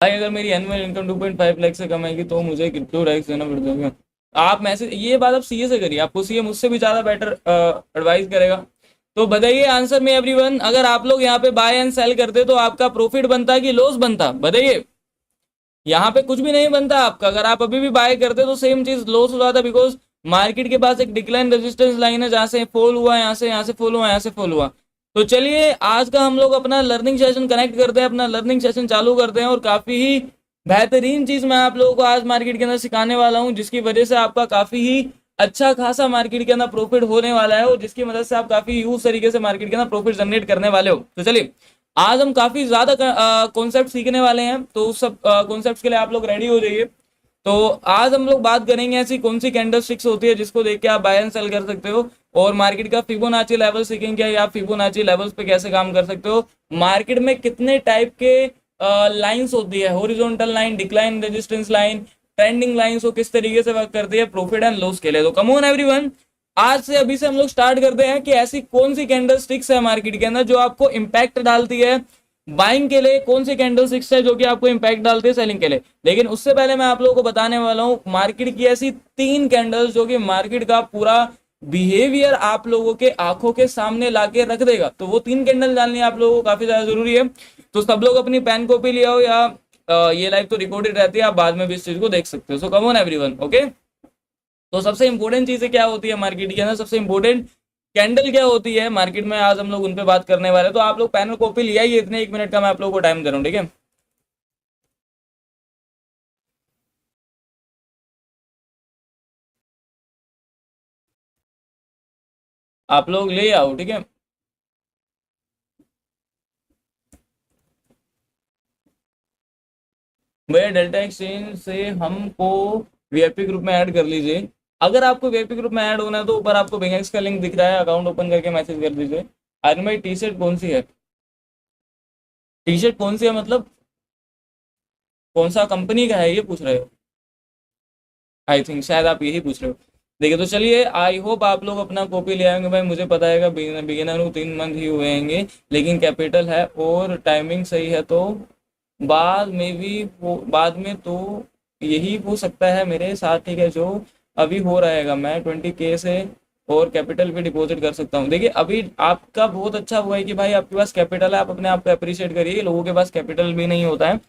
भाई अगर मेरी एनुअल इनकम 2.5 लाख से कमाएगी तो मुझे कितना टैक्स देना पड़ता है? आप मैसेज ये बात आप सीए से करिए, आपको सीए मुझसे भी ज़्यादा बेटर एडवाइस करेगा। तो बताइए आंसर में एवरीवन, अगर आप लोग यहाँ पे बाय एंड सेल करते तो आपका प्रॉफिट बनता कि लॉस बनता? बताइए। यहाँ पे कुछ भी नहीं बनता आपका। अगर आप अभी भी बाय करते तो सेम चीज लॉस हो जाता, बिकॉज मार्केट के पास एक डिक्लाइन रेजिस्टेंस लाइन है, जहां से फॉल हुआ, यहाँ से फॉल हुआ, यहाँ से फॉल हुआ। तो चलिए आज का हम लोग अपना लर्निंग सेशन कनेक्ट करते हैं, अपना लर्निंग सेशन चालू करते हैं। और काफी ही बेहतरीन चीज मैं आप लोगों को आज मार्केट के अंदर सिखाने वाला हूँ, जिसकी वजह से आपका काफी ही अच्छा खासा मार्केट के अंदर प्रॉफिट होने वाला है, और जिसकी मदद से आप काफी यूज तरीके से मार्केट के अंदर प्रॉफिट जनरेट करने वाले हो। तो चलिए आज हम काफी ज्यादा कॉन्सेप्ट सीखने वाले हैं, तो उस सब कॉन्सेप्ट के लिए आप लोग रेडी हो जाइए। तो आज हम लोग बात करेंगे ऐसी कौन सी कैंडल स्टिक्स होती है जिसको देख के आप बाय एंड सेल कर सकते हो, और मार्केट का फिबोनाची लेवल सीखेंगे या फिबोनाची लेवल्स पे कैसे काम कर सकते हो। मार्केट में कितने टाइप के लाइंस होती है, horizontal line, decline resistance line, trending lines, वो किस तरीके से वर्क करती है प्रॉफिट एंड लॉस के लिए। तो कम ऑन एवरीवन, आज से अभी से हम लोग स्टार्ट करते हैं कि ऐसी कौन सी कैंडल स्टिक्स है मार्केट के अंदर जो आपको इंपैक्ट डालती है बाइंग के लिए, कौन सी कैंडल स्टिक्स है जो कि आपको इंपैक्ट डालती है सेलिंग के लिए। लेकिन उससे पहले मैं आप लोगों को बताने वाला हूं मार्केट की ऐसी 3 कैंडल्स जो कि मार्केट का पूरा बिहेवियर आप लोगों के आंखों के सामने लाके रख देगा। तो वो 3 कैंडल जाननी आप लोगों को काफी ज्यादा जरूरी है। तो सब लोग अपनी पेन कॉपी ले आओ, या ये लाइव तो रिकॉर्डेड रहती है, आप बाद में भी इस चीज को देख सकते हो। सो कम ऑन एवरीवन, ओके। तो सबसे इंपॉर्टेंट चीजें क्या होती है मार्केट के अंदर, सबसे इंपॉर्टेंट कैंडल क्या होती है मार्केट में, आज हम लोग उन पे बात करने वाले हैं। तो आप लोग पेन और कॉपी लिया ही, इतने 1 मिनट का मैं आप लोगों को टाइम दे रहा हूँ, ठीक है। आप लोग ले आओ, ठीक है। भैया डेल्टा एक्सचेंज से हमको वीआईपी ग्रुप में ऐड कर लीजिए। अगर आपको वीआईपी ग्रुप में ऐड होना है तो ऊपर आपको बिंगेक्स का लिंक दिख रहा है, अकाउंट ओपन करके मैसेज कर दीजिए। आज भाई टी शर्ट कौन सी है? टी शर्ट कौन सी है मतलब कौन सा कंपनी का है ये पूछ रहे हो? आई थिंक शायद आप यही पूछ रहे हो। देखिए तो चलिए, आई होप आप लोग अपना कॉपी ले आएंगे। भाई मुझे पता है बिगिनर हूँ, 3 मंथ ही हुए हैं, लेकिन कैपिटल है और टाइमिंग सही है, तो बाद में भी वो बाद में तो यही हो सकता है मेरे साथ, ठीक है। जो अभी हो रहेगा, मैं 20K से और कैपिटल भी डिपॉजिट कर सकता हूँ। देखिए अभी आपका बहुत अच्छा हुआ है कि भाई आपके पास कैपिटल है, आप अपने आप को अप्रिशिएट करिए। लोगों के पास कैपिटल भी नहीं होता है,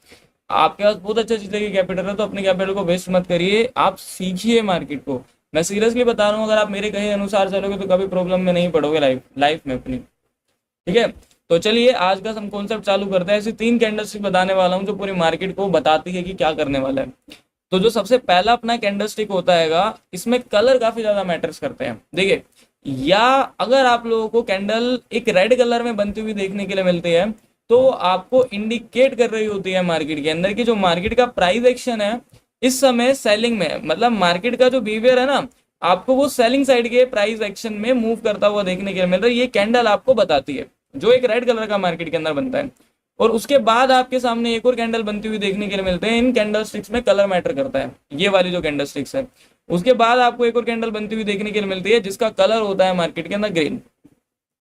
आपके पास बहुत अच्छा चीज़ है कि कैपिटल है, तो अपने कैपिटल को वेस्ट मत करिए, आप सीखिए मार्केट को। मैं सीरियसली बता रहा हूँ, अगर आप मेरे कहे अनुसार चलोगे तो कभी प्रॉब्लम में नहीं पड़ोगे लाइफ लाइफ में अपनी, ठीक है। तो चलिए आज का हम कॉन्सेप्ट चालू करते हैं। ऐसी 3 कैंडलस्टिक बताने वाला हूँ जो पूरी मार्केट को बताती है कि क्या करने वाला है। तो जो सबसे पहला अपना कैंडलस्टिक होता हैगा, इसमें कलर काफी ज्यादा मैटर्स करते हैं। देखिए, या अगर आप लोगों को कैंडल एक रेड कलर में बनती हुई देखने के लिए मिलती है, तो आपको इंडिकेट कर रही होती है मार्केट के अंदर कि जो मार्केट का प्राइस एक्शन है इस समय सेलिंग में है। मतलब मार्केट का जो बिहेवियर है ना, आपको वो सेलिंग साइड के प्राइस एक्शन में मूव करता हुआ देखने के लिए मिल रहा है, ये कैंडल आपको बताती है, जो एक रेड कलर का मार्केट के अंदर बनता है। और उसके बाद आपके सामने एक और कैंडल बनती हुई देखने के लिए मिलते हैं। इन कैंडल स्टिक्स में कलर मैटर करता है, ये वाली जो कैंडल स्टिक्स है। उसके बाद आपको एक और कैंडल बनती हुई देखने के लिए मिलती है जिसका कलर होता है मार्केट के अंदर ग्रीन,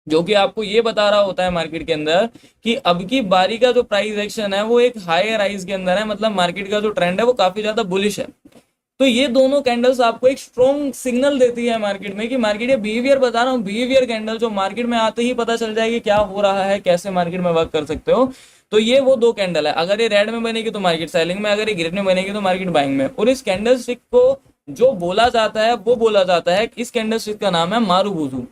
जो कि आपको ये बता रहा होता है मार्केट के अंदर कि अब की बारी का जो प्राइस एक्शन है वो एक हाई राइज के अंदर है, मतलब मार्केट का जो ट्रेंड है वो काफी ज्यादा बुलिश है। तो ये दोनों कैंडल्स आपको एक स्ट्रॉन्ग सिग्नल देती है मार्केट में कि मार्केट, ये बिहेवियर बता रहा हूँ, बिहेवियर कैंडल जो मार्केट में आते ही पता चल जाएगी क्या हो रहा है, कैसे मार्केट में वर्क कर सकते हो। तो ये वो 2 कैंडल है, अगर ये रेड में बनेगी तो मार्केट सेलिंग में, अगर ये ग्रीन में बनेगी तो मार्केट बाइंग में। और इस कैंडल स्टिक को जो बोला जाता है वो बोला जाता है, इस कैंडल स्टिक का नाम है marubozu.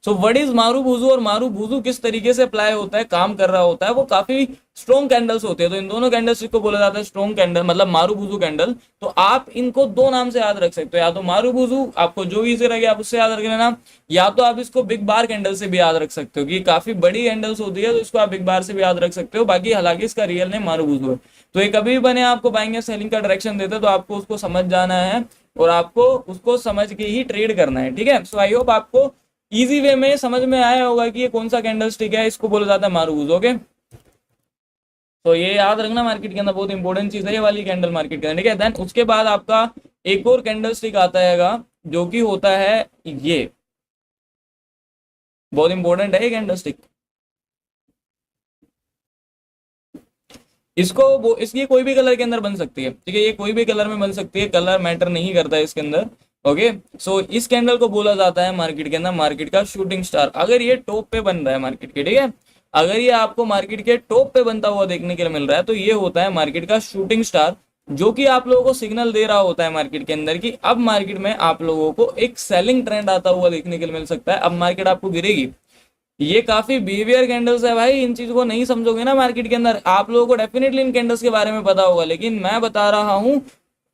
So what is marubozu, और मारूबुजू किस तरीके से अप्लाई होता है, काम कर रहा होता है, वो काफी स्ट्रॉन्ग कैंडल्स होते हैं। तो इन दोनों कैंडल्स को बोला जाता है स्ट्रॉन्ग कैंडल, मतलब मारूबुजू कैंडल। तो आप इनको 2 नाम से याद रख सकते हो, या तो मारूबुजू, आपको जो इजी लगे आप उससे याद रख लेना, या तो आप इसको बिग बार कैंडल से भी याद रख सकते हो, कि काफी बड़ी कैंडल्स होती है तो इसको आप बिग बार से भी याद रख सकते हो। बाकी हालांकि इसका रियल नेम मारूबुजू है। तो ये कभी भी बने आपको बाइंग या सेलिंग का डायरेक्शन देते तो आपको उसको समझ जाना है, और आपको उसको समझ के ही ट्रेड करना है, ठीक है। सो आई होप आपको इजी वे में समझ में आया होगा कि ये कौन सा कैंडल स्टिक है, इसको बोला जाता है मारूबुज, ओके। तो ये याद रखना, मार्केट के अंदर बहुत इंपॉर्टेंट चीज है ये वाली कैंडल मार्केट के अंदर, ठीक है। देन उसके बाद आपका एक और कैंडल स्टिक आता है जो कि होता है ये, बहुत इंपॉर्टेंट है ये कैंडल स्टिक। इसको वो इसकी कोई भी कलर के अंदर बन सकती है, ठीक है, ये कोई भी कलर में बन सकती है, कलर मैटर नहीं करता है इसके अंदर। ओके, सो इस कैंडल को बोला जाता है मार्केट के अंदर मार्केट का शूटिंग स्टार। अगर ये टॉप पे बन रहा है मार्केट के, ठीक है, अगर ये आपको मार्केट के टॉप पे बनता हुआ देखने के लिए मिल रहा है तो ये होता है मार्केट का शूटिंग स्टार, जो कि आप लोगों को सिग्नल दे रहा होता है मार्केट के अंदर कि अब मार्केट में आप लोगों को एक सेलिंग ट्रेंड आता हुआ देखने के लिए मिल सकता है, अब मार्केट आपको गिरेगी। ये काफी बिहेवियर कैंडल्स है भाई, इन चीजों को नहीं समझोगे ना मार्केट के अंदर, आप लोगों को डेफिनेटली इन कैंडल्स के बारे में पता होगा, लेकिन मैं बता रहा हूँ,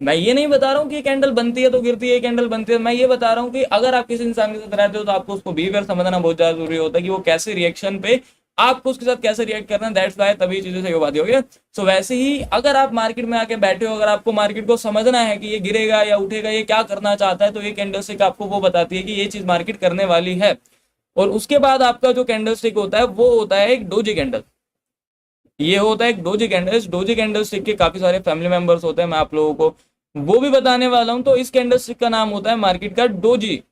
मैं ये नहीं बता रहा हूँ कि कैंडल बनती है तो गिरती है, कैंडल बनती है, मैं ये बता रहा हूँ कि अगर आप किसी इंसान के साथ रहते हो तो आपको उसको बिहेवियर समझना बहुत ज्यादा जरूरी होता है कि वो कैसे रिएक्शन पे आपको उसके साथ कैसे रिएक्ट करना है, दैट्स वाई तभी चीजें सही हो पाती होगी। सो वैसे ही अगर आप मार्केट में आके बैठे हो, अगर आपको मार्केट को समझना है कि ये गिरेगा या उठेगा, ये क्या करना चाहता है, तो ये कैंडल स्टिक आपको वो बताती है कि ये चीज मार्केट करने वाली है। और उसके बाद आपका जो कैंडल स्टिक होता है वो होता है एक डोजी कैंडल, ये होता है एक डोजी कैंडल। इस डोजी कैंडल स्टिक के काफी सारे फैमिली मेंबर्स होते हैं, मैं आप लोगों को वो भी बताने वाला हूं। तो इस कैंडल स्टिक का नाम होता है मार्केट का डोजी।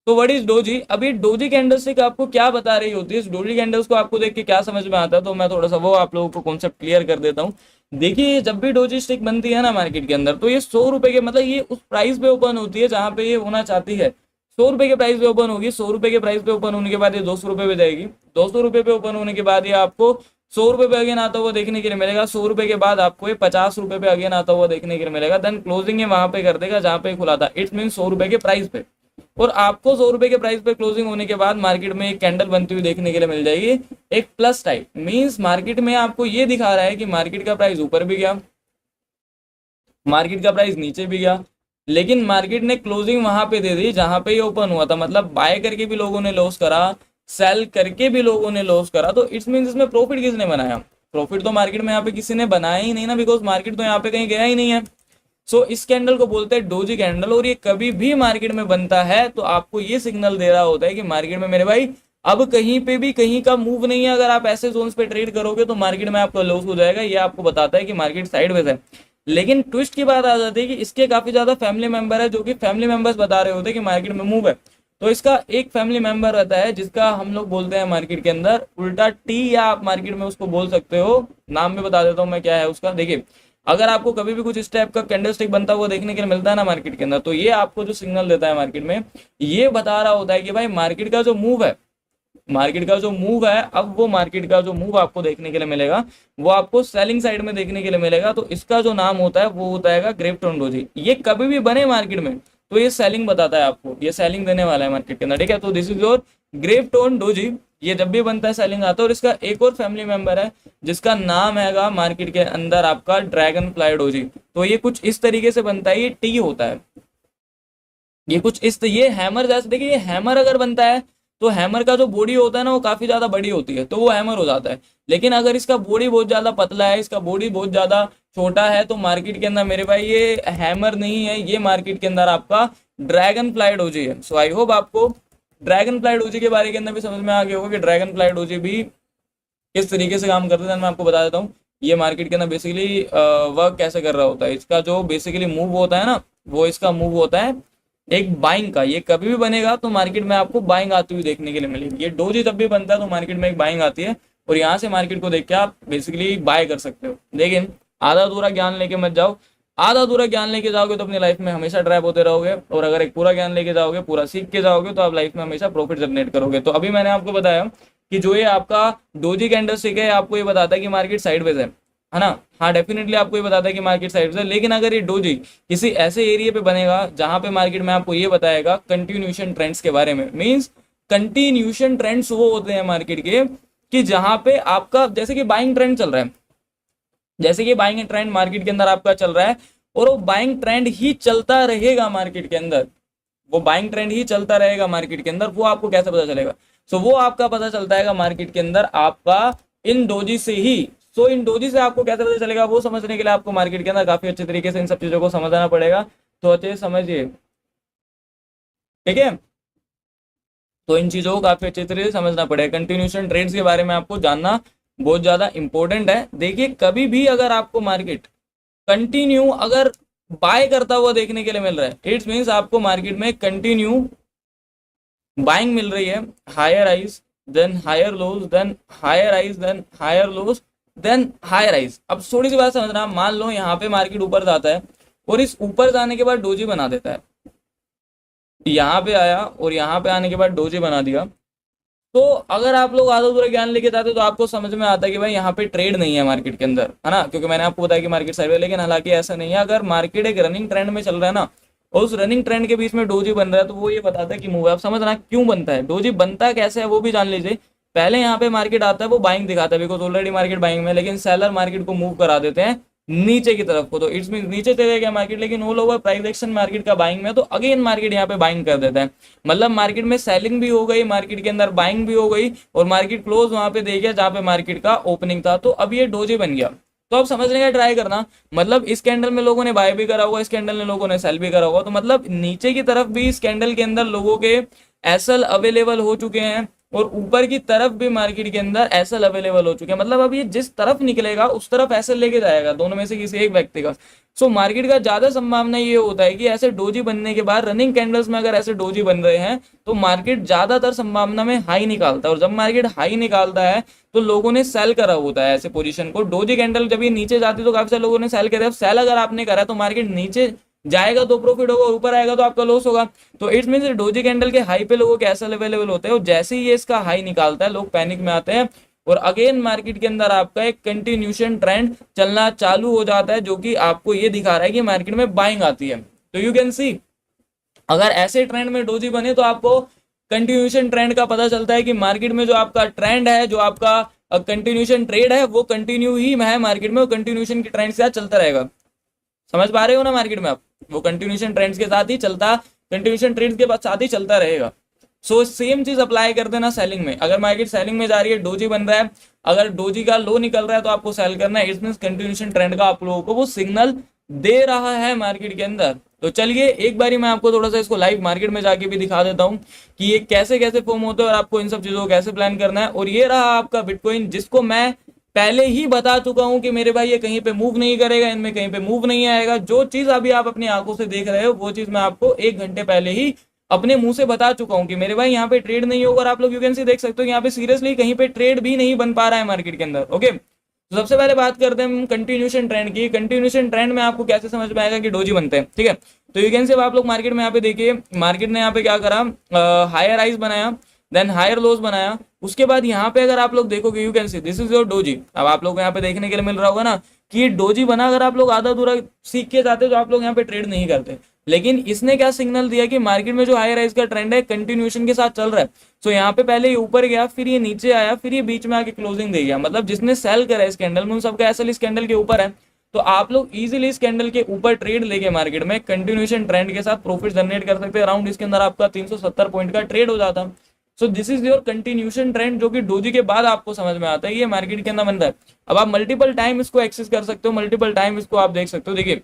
तो व्हाट इज डोजी? अभी डोजी कैंडल स्टिक आपको क्या बता रही होती है, इस डोजी कैंडल्स को आपको देख के क्या समझ में आता है, तो मैं थोड़ा सा वो आप लोगों को कॉन्सेप्ट क्लियर कर देता हूँ। देखिए, जब भी डोजी स्टिक बनती है ना मार्केट के अंदर, तो ये 100 रुपए के, मतलब ये उस प्राइस पे ओपन होती है जहां पे ये होना चाहती है। 100 रुपए के प्राइस पे ओपन होगी, 100 रुपए के प्राइस पे ओपन होने के बाद ये 200 रुपए पे जाएगी, 200 रुपए पे ओपन होने के बाद ये आपको 100 रुपए पे अगेन आता हुआ देखने के लिए मिलेगा, 100 रुपए के बाद आपको ये 50 रुपए पे अगेन आता हुआ देखने के लिए मिलेगा, देन क्लोजिंग ये वहां पे कर देगा जहां पे खुला था, इट्स मीन 100 रुपए के प्राइस पे। और आपको 100 रुपए के प्राइस पे क्लोजिंग होने के बाद मार्केट में एक कैंडल बनती हुई देखने के लिए मिल जाएगी, एक प्लस टाइप, मीन्स मार्केट में आपको ये दिखा रहा है कि मार्केट का प्राइस ऊपर भी गया, मार्केट का प्राइस नीचे भी गया, लेकिन मार्केट ने क्लोजिंग वहां पे दे दी जहां पे ये ओपन हुआ था, मतलब बाय करके भी लोगों ने लॉस करा, सेल करके भी लोगों ने लॉस करा, तो इट्स मीन इसमें प्रॉफिट किसने बनाया? प्रॉफिट तो मार्केट में यहाँ पे किसी ने बनाया ही नहीं ना, बिकॉज मार्केट तो यहाँ पे कहीं गया ही नहीं है। सो इस कैंडल को बोलते हैं डोजी कैंडल, और ये कभी भी मार्केट में बनता है तो आपको ये सिग्नल दे रहा होता है कि मार्केट में मेरे भाई अब कहीं पे भी कहीं का मूव नहीं है, अगर आप ऐसे जोन्स पे ट्रेड करोगे तो मार्केट में आपका लॉस हो जाएगा, ये आपको बताता है कि मार्केट साइडवेज है। लेकिन ट्विस्ट की बात आ जाती है कि इसके काफी ज्यादा फैमिली मेंबर है, जो कि फैमिली मेंबर्स बता रहे होते हैं कि मार्केट में मूव है। तो इसका एक फैमिली मेंबर रहता है जिसका हम लोग बोलते हैं मार्केट के अंदर उल्टा टी, या आप मार्केट में उसको बोल सकते हो, नाम भी बता देता हूँ मैं क्या है उसका। देखिए, अगर आपको कभी भी कुछ इस टाइप का कैंडलस्टिक बनता हुआ देखने के लिए मिलता है ना मार्केट के अंदर, तो ये आपको जो सिग्नल देता है मार्केट में, ये बता रहा होता है कि भाई मार्केट का जो मूव है, मार्केट का जो मूव है, अब वो मार्केट का जो मूव आपको देखने के लिए मिलेगा वो आपको सेलिंग साइड में देखने के लिए मिलेगा। तो इसका जो नाम होता है वो होता है ग्रेप्टोन डोजी। ये कभी भी बने मार्केट में तो ये सेलिंग बताता है आपको, ये सेलिंग देने वाला है मार्केट के अंदर, ठीक है। तो दिस इज योर ग्रेप्टोन डोजी, ये जब भी बनता है सेलिंग आता है। और इसका एक और फैमिली मेंबर है जिसका नाम है मार्केट के अंदर आपका ड्रैगन फ्लाई डोजी। तो ये कुछ इस तरीके से बनता है, ये टी होता है, ये कुछ इस, ये हैमर जैसे, देखिए ये हैमर अगर बनता है तो हैमर का जो बॉडी होता है ना वो काफी ज्यादा बड़ी होती है, तो वो हैमर हो जाता है। लेकिन अगर इसका बॉडी बहुत ज्यादा पतला है, इसका बॉडी बहुत ज्यादा छोटा है, तो मार्केट के अंदर मेरे भाई ये हैमर नहीं है, ये मार्केट के अंदर आपका ड्रैगन फ्लाई डोजी है। सो आई होप आपको ड्रैगन फ्लाई डोजी के बारे के अंदर भी समझ में आ गया होगा कि ड्रैगन फ्लाई डोजी भी किस तरीके से काम करते हैं। मैं आपको बता देता हूँ ये मार्केट के अंदर बेसिकली वर्क कैसे कर रहा होता है। इसका जो बेसिकली मूव होता है ना, वो इसका मूव होता है एक बाइंग का। ये कभी भी बनेगा तो मार्केट में आपको बाइंग आती हुई देखने के लिए मिलेगी। ये डोजी जब भी बनता है तो मार्केट में एक बाइंग आती है, और यहाँ से मार्केट को देख के आप बेसिकली बाय कर सकते हो। लेकिन आधा अधूरा ज्ञान लेके मत जाओ, आधा अधूरा ज्ञान लेके जाओगे तो अपनी लाइफ में हमेशा ट्रैप होते रहोगे, और अगर एक पूरा ज्ञान लेके जाओगे, पूरा सीख के जाओगे, तो आप लाइफ में हमेशा प्रॉफिट जनरेट करोगे। तो अभी मैंने आपको बताया कि जो ये आपका डोजी कैंडलस्टिक है आपको ये बताता है कि मार्केट साइडवेज है ना। हाँ, डेफिनेटली आपको ये बताता है कि मार्केट साइडवेज है। लेकिन अगर ये डोजी किसी ऐसे एरिया पे बनेगा जहां पे मार्केट में आपको ये बताएगा कंटिन्यूशन ट्रेंड्स के बारे में, मींस कंटिन्यूशन ट्रेंड्स वो होते हैं मार्केट के कि जहां पे आपका जैसे कि बाइंग ट्रेंड चल रहा है, जैसे कि बाइंग ट्रेंड मार्केट के अंदर आपका चल रहा है, और वो बाइंग ट्रेंड ही चलता रहेगा मार्केट के अंदर, वो बाइंग ट्रेंड ही चलता रहेगा मार्केट के अंदर। वो आपको कैसे पता चलेगा? सो वो आपका पता चलता है मार्केट के अंदर आपका इन डोजी से ही। सो इन डोजी से आपको कैसे पता चलेगा वो समझने के लिए आपको मार्केट के अंदर काफी अच्छे तरीके से इन सब चीजों को समझना पड़ेगा। तो अच्छे समझिए, ठीक है। तो इन चीजों को काफी अच्छे तरीके से समझना पड़ेगा। कंटिन्यूशन ट्रेड्स के बारे में आपको जानना बहुत ज्यादा इंपॉर्टेंट है। देखिए, कभी भी अगर आपको मार्केट कंटिन्यू अगर बाय करता हुआ देखने के लिए मिल रहा है, इट्स मीन्स आपको मार्केट में कंटिन्यू बाइंग मिल रही है, higher highs then higher lows then higher highs then higher lows then high rise. अब थोड़ी सी बात समझना, मान लो यहाँ पे मार्केट ऊपर जाता है और इस ऊपर जाने के बाद डोजी बना देता है, यहाँ पे आया और यहाँ पे आने के बाद डोजी बना दिया, तो अगर आप लोग आधा अधूरा ज्ञान लेके जाते तो आपको समझ में आता है कि भाई यहाँ पे ट्रेड नहीं है मार्केट के अंदर, है ना, क्योंकि मैंने आपको बताया कि मार्केट साइड, लेकिन हालांकि ऐसा नहीं है। अगर मार्केट एक रनिंग ट्रेंड में चल रहा है ना, और उस रनिंग ट्रेंड के बीच में डोजी बन रहा है, तो वो ये बताता है कि मूव है। आप समझना क्यों बनता है, डोजी बनता कैसे है वो भी जान लीजिए। पहले यहाँ पे मार्केट आता है, वो बाइंग दिखाता है बिकॉज ऑलरेडी मार्केट बाइंग में, लेकिन सेलर मार्केट को मूव करा देते हैं नीचे की तरफ को, तो इट्स मीन नीचे चले गया मार्केट, लेकिन all over price action market का बाइंग में, तो अगेन मार्केट यहाँ पे बाइंग कर देता है। मतलब मार्केट में सेलिंग भी हो गई, मार्केट के अंदर बाइंग भी हो गई, और मार्केट क्लोज वहां पे दे गया जहां पे मार्केट का ओपनिंग था, तो अब ये डोजी बन गया। तो आप समझने का ट्राई करना, मतलब इस कैंडल में लोगों ने बाय भी करा होगा, इस कैंडल में लोगों ने सेल भी करा होगा, तो मतलब नीचे की तरफ भी इस कैंडल के अंदर लोगों के एसएल अवेलेबल हो चुके हैं, और ऊपर की तरफ भी मार्केट के अंदर एसएल अवेलेबल हो चुके हैं। मतलब अब ये जिस तरफ निकलेगा उस तरफ एसएल लेके जाएगा, दोनों में से किसी एक व्यक्ति का। सो मार्केट का ज्यादा संभावना ये होता है कि ऐसे डोजी बनने के बाद रनिंग कैंडल्स में अगर ऐसे डोजी बन रहे हैं तो मार्केट ज्यादातर संभावना में हाई निकालता है, और जब मार्केट हाई निकालता है तो लोगों ने सेल करा होता है ऐसे पोजीशन को। डोजी कैंडल जब ये नीचे जाती है तो काफी सारे लोगों ने सेल करा, सेल अगर आपने करा तो मार्केट नीचे जाएगा तो प्रॉफिट होगा, और ऊपर आएगा तो आपका लॉस होगा। तो इट्स मींस डोजी कैंडल के हाई पे लोगों के एसएल अवेलेबल होते हैं, और जैसे ही ये इसका हाई निकालता है लोग पैनिक में आते हैं, और अगेन मार्केट के अंदर आपका एक कंटिन्यूशन ट्रेंड चलना चालू हो जाता है, जो कि आपको ये दिखा रहा है कि मार्केट में बाइंग आती है। तो यू कैन सी अगर ऐसे ट्रेंड में डोजी बने तो आपको कंटिन्यूशन ट्रेंड का पता चलता है कि मार्केट में जो आपका ट्रेंड है, जो आपका कंटिन्यूशन ट्रेड है, वो कंटिन्यू ही है मार्केट में, वो कंटिन्यूशन की ट्रेंड के साथ चलता रहेगा। समझ पा रहे हो ना मार्केट में आप, वो कंटिन्यूशन ट्रेंड्स के साथ ही चलता, कंटिन्यूशन ट्रेंड्स के साथ ही चलता रहेगा। सो सेम चीज अप्लाई कर देना सेलिंग में। अगर मार्केट सेलिंग में जा रही है, डोजी बन रहा है, अगर डोजी का लो निकल रहा है तो आपको सेल करना है। इट्स मींस कंटिन्यूशन ट्रेंड का आप लोगों को वो सिग्नल दे रहा है मार्केट के अंदर। तो चलिए एक बारी मैं आपको थोड़ा सा इसको लाइव मार्केट में जाके भी दिखा देता हूँ कि ये कैसे कैसे फॉर्म होते हैं और आपको इन सब चीजों को कैसे प्लान करना है। और ये रहा आपका बिटकॉइन, जिसको मैं पहले ही बता चुका हूं कि मेरे भाई ये कहीं पे मूव नहीं करेगा, इनमें कहीं पे मूव नहीं आएगा। जो चीज अभी आप अपनी आंखों से देख रहे हो वो चीज मैं आपको 1 घंटे पहले ही अपने मुंह से बता चुका हूं कि मेरे भाई यहाँ पे ट्रेड नहीं होगा। और आप लोग यू कैन सी देख सकते हो यहाँ पे सीरियसली कहीं पे ट्रेड भी नहीं बन पा रहा है मार्केट के अंदर। ओके, तो सबसे पहले बात करते हैं हम कंटिन्यूशन ट्रेंड की। कंटिन्यूशन ट्रेंड में आपको कैसे समझ में आएगा कि डोजी बनते हैं, ठीक है। तो यू कैन सी आप लोग मार्केट में यहाँ पे देखिए, मार्केट ने यहाँ पे क्या करा, हायर हाइज बनाया, देन हायर लोज बनाया। उसके बाद यहाँ पे अगर आप लोग देखोगे, you can see this is your doji. अब आप लोग को यहाँ पे देखने के लिए मिल रहा होगा ना कि ये डोजी बना। अगर आप लोग आधा अधूरा सीख के जाते तो आप लोग यहाँ पे ट्रेड नहीं करते, लेकिन इसने क्या सिग्नल दिया कि मार्केट में जो हायर राइज का ट्रेंड है कंटिन्यूशन के साथ चल रहा है। सो यहाँ पे पहले ये ऊपर गया, फिर ये नीचे आया, फिर ये बीच में आके क्लोजिंग दे गया। मतलब जिसने सेल करा इस कैंडल में उन सबका एसएल इस कैंडल के ऊपर है। तो आप लोग इजीली इस कैंडल के ऊपर ट्रेड लेके मार्केट में कंटिन्यूशन ट्रेंड के साथ प्रॉफिट जनरेट कर सकते हैं। अराउंड इसके अंदर आपका 370 पॉइंट का ट्रेड हो जाता। So this is your continuation trend, जो कि डोजी के बाद आपको समझ में आता है ये मार्केट के अंदर बन रहा है। अब आप मल्टीपल टाइम इसको एक्सेस कर सकते हो, मल्टीपल टाइम इसको आप देख सकते हो। देखिए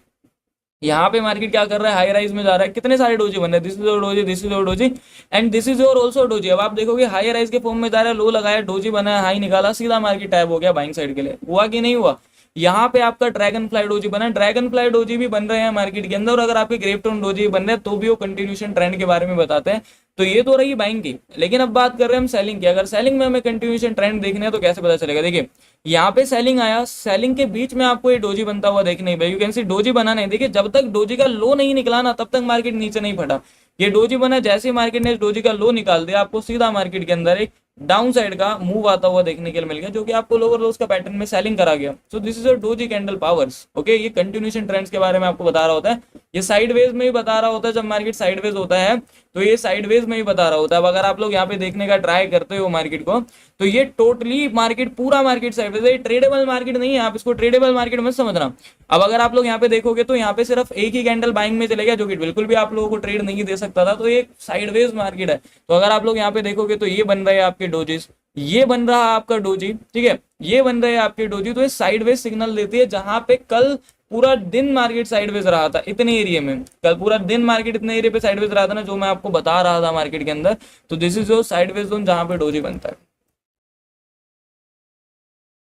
यहाँ पे मार्केट क्या कर रहा है, हाई राइज में जा रहा है, कितने सारे डोजी बन रहे हैं। This is your doji, this is your doji and this is your also doji. अब आप देखोगे हाई राइज के फॉर्म में जा रहा है, लो लगाया, डोजी बनाया, हाई निकाला, सीधा मार्केट टैप हो गया बाइंग साइड के लिए। हुआ कि नहीं हुआ। यहाँ पे आपका ड्रैगन फ्लाई डोजी बना, ड्रैगन फ्लाई डोजी भी बन रहे हैं मार्केट के अंदर। और अगर आपके ग्रेपटोन डोजी बन रहे हैं तो भी वो कंटिन्यूशन ट्रेंड के बारे में बताते हैं। तो ये तो रही बाइंग की, लेकिन अब बात कर रहे हैं हम सेलिंग की। अगर सेलिंग में हमें कंटिन्यूशन ट्रेंड देखने हैं तो कैसे पता चलेगा। देखिए यहाँ पे सेलिंग आया, सेलिंग के बीच में आपको ये डोजी बनता हुआ देखने भाई, यू कैन सी डोजी बना नहीं। देखिए जब तक डोजी का लो नहीं निकला ना तब तक मार्केट नीचे नहीं फटा। ये डोजी बना, जैसे ही मार्केट ने डोजी का लो निकाल दिया आपको सीधा मार्केट के अंदर एक डाउन साइड का मूव आता हुआ देखने के लिए मिल गया, जो कि आपको लोअर लोस का पैटर्न में सेलिंग करा गया। So this is your doji candle powers. Okay, ये कंटिन्यूशन ट्रेंड्स के बारे में आपको बता रहा होता है। ये साइडवेज में ही बता रहा होता है, जब मार्केट साइडवेज होता है तो ये साइडवेज में ही बता रहा होता है। अब अगर आप लोग यहाँ पे देखने का ट्राई करते हो मार्केट को, तो ये टोटली मार्केट, पूरा मार्केट साइडवेज है। ट्रेडेबल मार्केट नहीं है, आप इसको ट्रेडेबल मार्केट मत समझना। अब अगर आप लोग यहाँ पे देखोगे तो यहाँ पे सिर्फ एक ही कैंडल बाइंग में चले गया, जो कि बिल्कुल भी आप लोगों को ट्रेड नहीं दे सकता था। तो ये साइडवेज मार्केट है। तो अगर आप लोग यहाँ पे देखोगे तो ये बन रहे हैं आपके डोजेस, ये बन रहा है आपका डोजी, ठीक है, ये बन रहे हैं आपके डोजी। तो ये साइडवेज सिग्नल देती है। जहां पे कल पूरा दिन मार्केट साइडवेज रहा था इतने एरिया में, कल पूरा दिन मार्केट इतने एरिया पे साइडवेज रहा था ना, जो मैं आपको बता रहा था मार्केट के अंदर। तो दिस इज जो साइडवेज जोन जहां पे डोजी बनता है।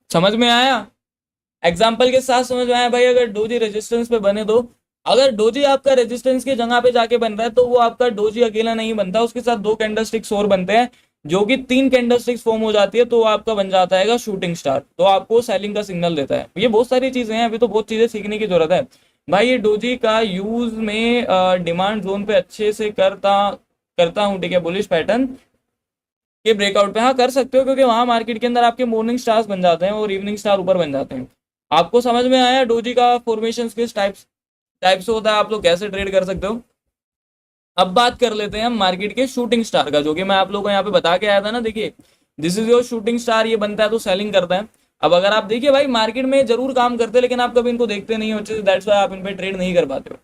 समझ में आया? एग्जाम्पल के साथ समझ में आया भाई। अगर डोजी रेजिस्टेंस पे बने तो, अगर डोजी आपका रेजिस्टेंस की जगह पे जाके बन रहा है तो वो आपका डोजी अकेला नहीं बनता, उसके साथ दो कैंडलस्टिक्स और बनते हैं। जो कि 3 कैंडलस्टिक्स फॉर्म हो जाती है तो आपका बन जाता है शूटिंग स्टार, तो आपको सेलिंग का सिग्नल देता है। ये बहुत सारी चीजें हैं, अभी तो बहुत चीजें सीखने की जरूरत है भाई। ये डोजी का यूज में डिमांड जोन पे अच्छे से करता करता हूँ, ठीक है, बुलिश पैटर्न के ब्रेकआउट पे हाँ कर सकते हो, क्योंकि वहां मार्केट के अंदर आपके मॉर्निंग स्टार्स बन जाते हैं और इवनिंग स्टार ऊपर बन जाते हैं। आपको समझ में आया डोजी का फॉर्मेशन किस टाइप्स टाइप से होता है, आप लोग कैसे ट्रेड कर सकते हो। अब बात कर लेते हैं हम मार्केट के शूटिंग स्टार का, जो कि मैं आप लोगों को यहाँ पे बता के आया था ना। देखिए this is your shooting star, ये बनता है तो सेलिंग करता है। अब अगर आप देखिए भाई मार्केट में जरूर काम करते हैं, लेकिन आप कभी इनको देखते नहीं हो अच्छे से, दैट्स व्हाई आप इन पे ट्रेड नहीं कर पाते हो।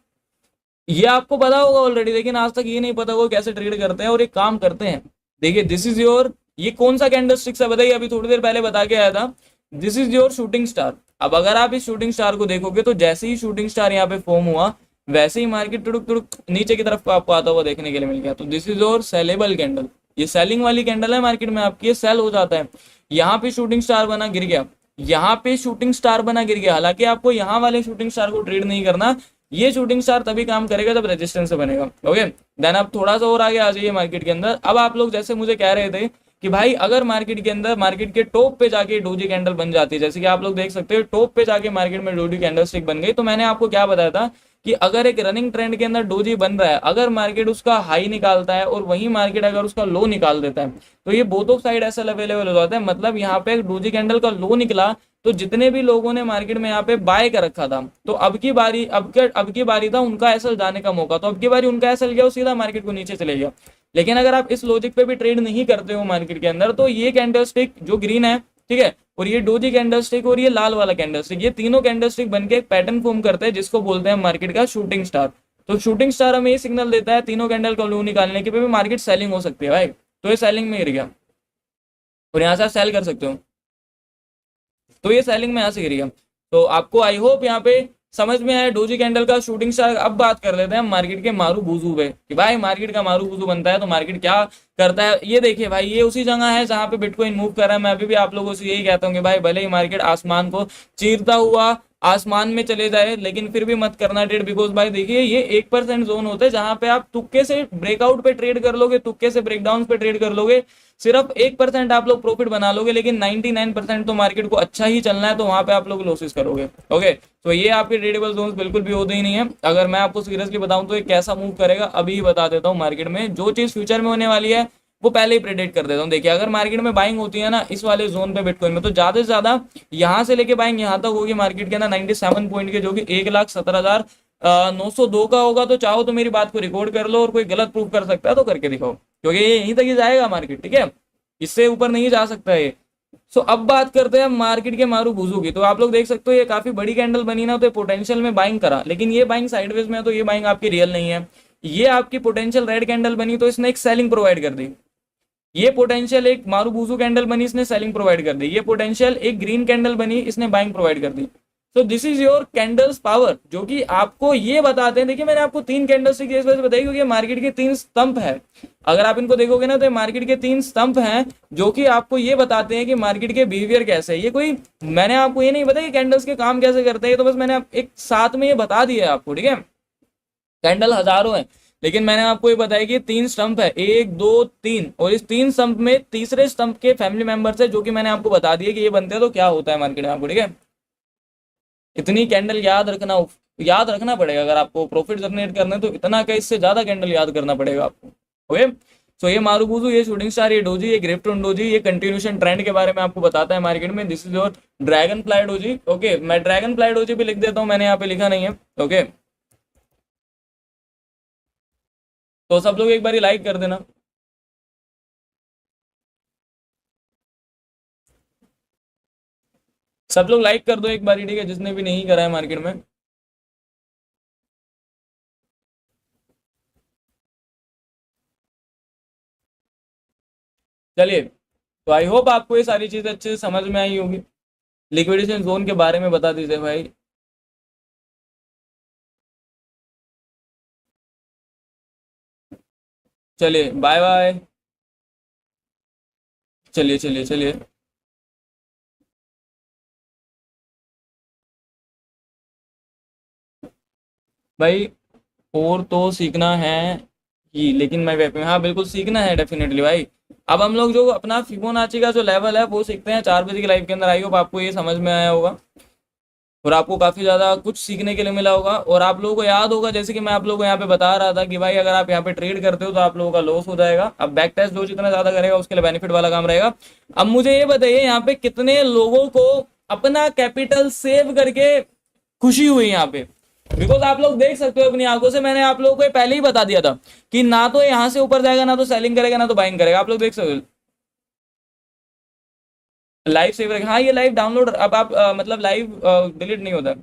ये आपको पता होगा ऑलरेडी, लेकिन आज तक ये नहीं पता होगा कैसे ट्रेड करते हैं और एक काम करते हैं। देखिए दिस इज योर, ये कौन सा कैंडल स्टिक्स है बताइए, अभी थोड़ी देर पहले बता के आया था, this is your shooting star. अब अगर आप इस शूटिंग स्टार को देखोगे तो जैसे ही शूटिंग स्टार यहाँ पे फॉर्म हुआ, वैसे ही मार्केट टुड़ुक टुड़ुक नीचे की तरफ को आपको आता हुआ देखने के लिए मिल गया। तो this is your saleable candle, ये सेलिंग वाली कैंडल है मार्केट में आपकी, ये सेल हो जाता है। यहाँ पे शूटिंग स्टार बना गिर गया, यहाँ पे शूटिंग स्टार बना गिर गया, हालांकि आपको यहाँ वाले शूटिंग स्टार को ट्रेड नहीं करना, ये शूटिंग स्टार तभी काम करेगा जब रेजिस्टेंस से बनेगा। ओके देन आप थोड़ा सा और आगे आ जाइए मार्केट के अंदर। अब आप लोग जैसे मुझे कह रहे थे कि भाई अगर मार्केट के अंदर मार्केट के टॉप पे जाके डोजी कैंडल बन जाती है, जैसे कि आप लोग देख सकते हो टॉप पे जाके मार्केट में डोजी कैंडल स्टिक बन गई, तो मैंने आपको क्या बताया था कि अगर एक रनिंग ट्रेंड के अंदर डोजी बन रहा है, अगर मार्केट उसका हाई निकालता है और वही मार्केट अगर उसका लो निकाल देता है, तो ये बोथ ऑफ साइड ऐसा अवेलेबल हो जाता है। मतलब यहाँ पे डोजी कैंडल का लो निकला तो जितने भी लोगों ने मार्केट में यहाँ पे बाय कर रखा था, तो अब की बारी था उनका एसएल जाने का मौका, तो अब की बारी उनका एसएल गया, वो सीधा मार्केट को नीचे चले गया। लेकिन अगर आप इस लॉजिक पे भी ट्रेड नहीं करते हो मार्केट के अंदर, तो ये कैंडल स्टिक जो ग्रीन है, ठीक है, और ये डोजी कैंडल स्टिक और ये लाल वाला कैंडल स्टिक, ये तीनों कैंडल स्टिक बनके एक पैटर्न फॉर्म करते हैं जिसको बोलते हैं मार्केट का शूटिंग स्टार। तो शूटिंग स्टार हमें ये सिग्नल देता है तीनों कैंडल का लो निकालने के पे मार्केट सेलिंग हो सकती है भाई। तो ये सेलिंग में गिर गया और यहाँ से आप सेल कर सकते हो, तो ये सेलिंग में यहाँ से गिर गया। तो आपको आई होप यहाँ पे समझ में आया डोजी कैंडल का शूटिंग स्टार। अब बात कर लेते हैं मार्केट के मारू बुजू पे कि भाई मार्केट का मारू बुजू बनता है तो मार्केट क्या करता है। ये देखिए भाई, ये उसी जगह है जहां पे बिटकॉइन मूव कर रहा है। मैं अभी भी आप लोगों से यही कहता हूँ कि भाई भले ही मार्केट आसमान को चीरता हुआ आसमान में चले जाए, लेकिन फिर भी मत करना ट्रेड, बिकॉज भाई देखिए ये 1% जोन होता है जहां पे आप तुक्के से ब्रेकआउट पे ट्रेड कर लोगे, तुक्के से ब्रेकडाउन पे ट्रेड कर लोगे, सिर्फ 1% आप लोग प्रॉफिट बना लोगे, लेकिन 99% तो मार्केट को अच्छा ही चलना है, तो वहां पे आप लोग लॉसेस करोगे। ओके तो ये आपके ट्रेडेबल जोन बिल्कुल भी होते ही नहीं है। अगर मैं आपको सीरियसली बताऊं तो ये कैसा मूव करेगा अभी बता देता हूँ। मार्केट में जो चीज फ्यूचर में होने वाली है वो पहले ही प्रेडिक्ट कर देता हूँ। देखिए अगर मार्केट में बाइंग होती है ना इस वाले जोन पे बिटकॉइन में, तो ज्यादा से ज्यादा यहाँ से लेके बाइंग यहाँ तक होगी मार्केट के अंदर 97 पॉइंट के, जो कि 1,17,902 का होगा। तो चाहो तो मेरी बात को रिकॉर्ड कर लो और कोई गलत प्रूफ कर सकता है तो करके दिखाओ, क्योंकि ये यहीं तक ही जाएगा मार्केट, ठीक है, इससे ऊपर नहीं जा सकता है। सो अब बात करते हैं मार्केट के मारू भूजू की। तो आप लोग देख सकते हो ये काफी बड़ी कैंडल बनी ना, तो पोटेंशियल में बाइंग करा, लेकिन ये बाइंग साइडवेज में है, तो ये बाइंग आपकी रियल नहीं है। ये आपकी पोटेंशियल रेड कैंडल बनी तो इसने एक सेलिंग प्रोवाइड कर दी। ये पोटेंशियल एक मारूबूजू कैंडल बनी, इसने सेलिंग प्रोवाइड कर दी। ये पोटेंशियल एक ग्रीन कैंडल बनी, इसने बाइंग प्रोवाइड कर दी। तो this is your candles power, जो कि आपको ये बताते हैं। देखिए मैंने आपको 3 कैंडल्स की वजह से बताई क्योंकि मार्केट के 3 स्तंभ है। अगर आप इनको देखोगे ना तो मार्केट के 3 स्तंभ हैं जो कि आपको ये बताते हैं कि मार्केट के बिहेवियर कैसे है। ये कोई मैंने आपको ये नहीं बताया कि कैंडल्स के काम कैसे करते हैं, तो बस मैंने एक साथ में ये बता दिया है आपको, ठीक है। कैंडल हजारों हैं, लेकिन मैंने आपको ये बताया कि 3 स्टंप है, 1 2 3, और इस 3 स्टंप में तीसरे स्टंप के फैमिली मेंबर्स है, जो कि मैंने आपको बता दिया कि ये बनते हैं तो क्या होता है मार्केट में आपको, ठीक है। इतनी कैंडल याद रखना पड़ेगा अगर आपको प्रॉफिट जनरेट करना है, तो इतना का इससे ज्यादा कैंडल याद करना पड़ेगा आपको। ओके सो ये मारूबूजू, ये शूटिंग स्टार, ये डोजी, ये ग्रिफ्टन डोजी, ये कंटिन्यूशन ट्रेंड के बारे में आपको बताता है मार्केट में। This is your dragon fly doji. Okay मैं ड्रैगन फ्लाई डोजी भी लिख देता हूँ, मैंने यहाँ पे लिखा नहीं है। ओके तो सब लोग एक बार लाइक कर देना। सब लोग लाइक कर दो एक बार, ठीक है, जिसने भी नहीं करा है मार्केट में। चलिए तो आई होप आपको ये सारी चीजें अच्छे से समझ में आई होगी। लिक्विडेशन जोन के बारे में बता दीजिए भाई। चलिए बाय बाय। चलिए चलिए चलिए भाई, और तो सीखना है की, लेकिन मैं वेब में, हाँ बिल्कुल सीखना है डेफिनेटली भाई। अब हम लोग जो अपना फिबोनाची का जो लेवल है वो सीखते हैं 4 बजे की लाइव के अंदर। आई होप आपको ये समझ में आया होगा और आपको काफ़ी ज़्यादा कुछ सीखने के लिए मिला होगा। और आप लोगों को याद होगा, जैसे कि मैं आप लोगों को यहाँ पे बता रहा था कि भाई अगर आप यहाँ पे ट्रेड करते हो तो आप लोगों का लॉस हो जाएगा। अब बैक टेस्ट जो जितना ज़्यादा करेगा उसके लिए बेनिफिट वाला काम रहेगा। अब मुझे ये बताइए यहाँ पे कितने लोगों को अपना कैपिटल सेव करके खुशी हुई यहाँ पे, बिकॉज आप लोग देख सकते हो अपनी आंखों से, मैंने आप लोगों को ये पहले ही बता दिया था कि ना तो यहाँ से ऊपर जाएगा, ना तो सेलिंग करेगा, ना तो बाइंग करेगा। आप लोग देख सकते हो लाइव सेव रखें। हाँ ये लाइव डाउनलोड, अब आप मतलब लाइव डिलीट नहीं होता।